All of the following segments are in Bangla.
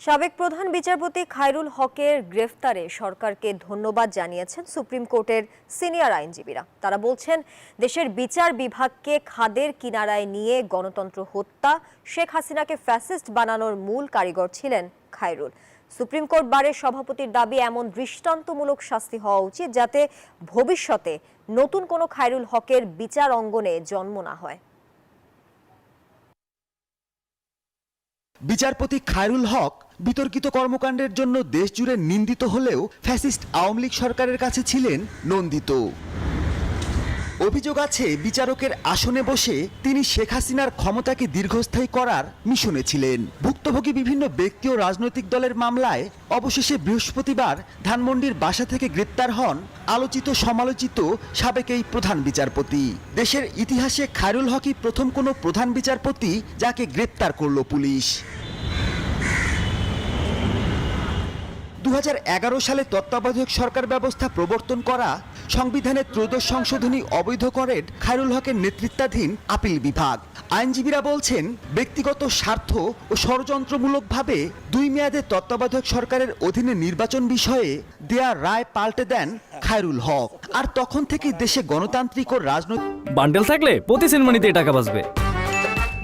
সাবেক প্রধান বিচারপতি খায়রুল হকের গ্রেফতারে সরকারকে ধন্যবাদ জানিয়েছেন সুপ্রিম কোর্টের সিনিয়র আইনজীবীরা। তারা বলছেন, দেশের বিচার বিভাগকে খাদের কিনারায় নিয়ে গণতন্ত্র হত্যা, শেখ হাসিনাকে ফ্যাসিস্ট বানানোর মূল কারিগর ছিলেন খায়রুল। সুপ্রিম কোর্ট বারের সভাপতির দাবি, এমন দৃষ্টান্তমূলক শাস্তি হওয়া উচিত যাতে ভবিষ্যতে নতুন কোনো খায়রুল হকের বিচার অঙ্গনে জন্ম না হয়। বিচারপতি খায়রুল হক বিতর্কিত কর্মকাণ্ডের জন্য দেশজুড়ে নিন্দিত হলেও ফ্যাসিস্ট আওয়ামী লীগ সরকারের কাছে ছিলেন নন্দিত। অভিযোগ আছে, বিচারকের আসনে বসে তিনি শেখ হাসিনার ক্ষমতাকে দীর্ঘস্থায়ী করার মিশনে ছিলেন। ভুক্তভোগী বিভিন্ন ব্যক্তি ও রাজনৈতিক দলের মামলায় অবশেষে বৃহস্পতিবার ধানমন্ডির বাসা থেকে গ্রেপ্তার হন আলোচিত সমালোচিত সাবেক এই প্রধান বিচারপতি। দেশের ইতিহাসে খায়রুল হকই প্রথম কোনো প্রধান বিচারপতি যাকে গ্রেপ্তার করল পুলিশ। 2011 সালে তত্ত্বাবধায়ক সরকার ব্যবস্থা প্রবর্তন করা সংবিধানের ত্রয়োদশ সংশোধনী অবৈধ করেন খায়রুল হকের নেতৃত্বাধীন আপিল বিভাগ। আইনজীবীরা বলছেন, ব্যক্তিগত স্বার্থ ও ষড়যন্ত্রমূলকভাবে 2 মেয়াদে তত্ত্বাবধায়ক সরকারের অধীনে নির্বাচন বিষয়ে দেয়া রায় পাল্টে দেন খায়রুল হক। আর তখন থেকে দেশে গণতান্ত্রিক ও রাজনৈতিক বান্ডেল থাকলে প্রতি সেনমানিতে টাকা বাঁচবে।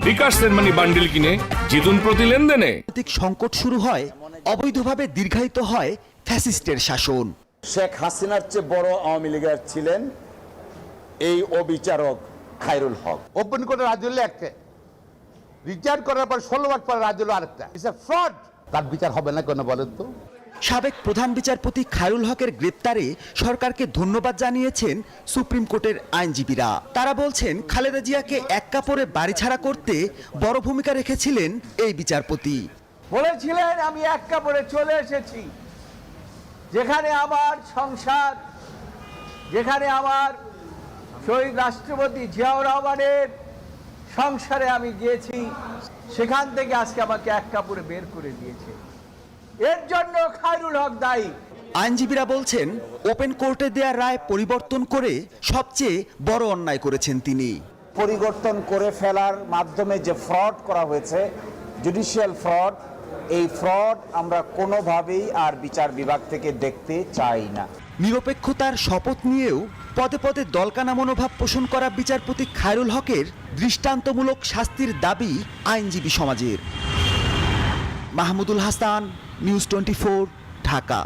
বিকাশ সেনমানি বান্ডেল কিনে জিতুন প্রতি লেনদেনে। সংকট শুরু হয়, অবৈধভাবে দীর্ঘায়িত হয় ফ্যাসিস্টের শাসন। শেখ হাসিনার চেয়ে বড় আওয়ামী লীগের ছিলেন এই অবিচারক খায়রুল হক। ওপেন করে রাজ হলে একটা, রিটায়ার করার পর 16 মাস পর রাজ হলো আরেকটা। It's a fraud. তার বিচার হবে না কেন বলেন তো? সাবেক প্রধান বিচারপতি খায়রুল হকের গ্রেপ্তারে সরকারকে ধন্যবাদ জানিয়েছেন সুপ্রিম কোর্টের আইনজীবীরা। তারা বলছেন, খালেদা জিয়াকে এক কাপড়ে বাড়িছাড়া করতে বড় ভূমিকা রেখেছিলেন এই বিচারপতি। বলেছিলেন, আমি এক কাপড়ে চলে এসেছি, যেখানে আমার সংসার, যেখানে আমার শহীদ রাষ্ট্রপতি জিয়াউর রহমানের সংসারে আমি গিয়েছি, সেখান থেকে আজকে আমাকে এক কাপড়ে বের করে দিয়েছে। এর জন্য খায়রুল হক দায়ী। আইনজীবীরা বলছেন, ওপেন কোর্টে দেয়া রায় পরিবর্তন করে সবচেয়ে বড় অন্যায় করেছেন তিনি। পরিবর্তন করে ফেলার মাধ্যমে যে ফ্রড করা হয়েছে, জুডিশিয়াল ফ্রড, এই ফ্রড আমরা কোনোভাবেই আর বিচার বিভাগ থেকে দেখতে চাই না। নিরপেক্ষতার শপথ নিয়েও পদে পদে দলকানা মনোভাব পোষণ করা বিচারপতি খায়রুল হকের দৃষ্টান্তমূলক শাস্তির দাবি আইনজীবী সমাজের। মাহমুদুল হাসান, নিউজ 24, ঢাকা।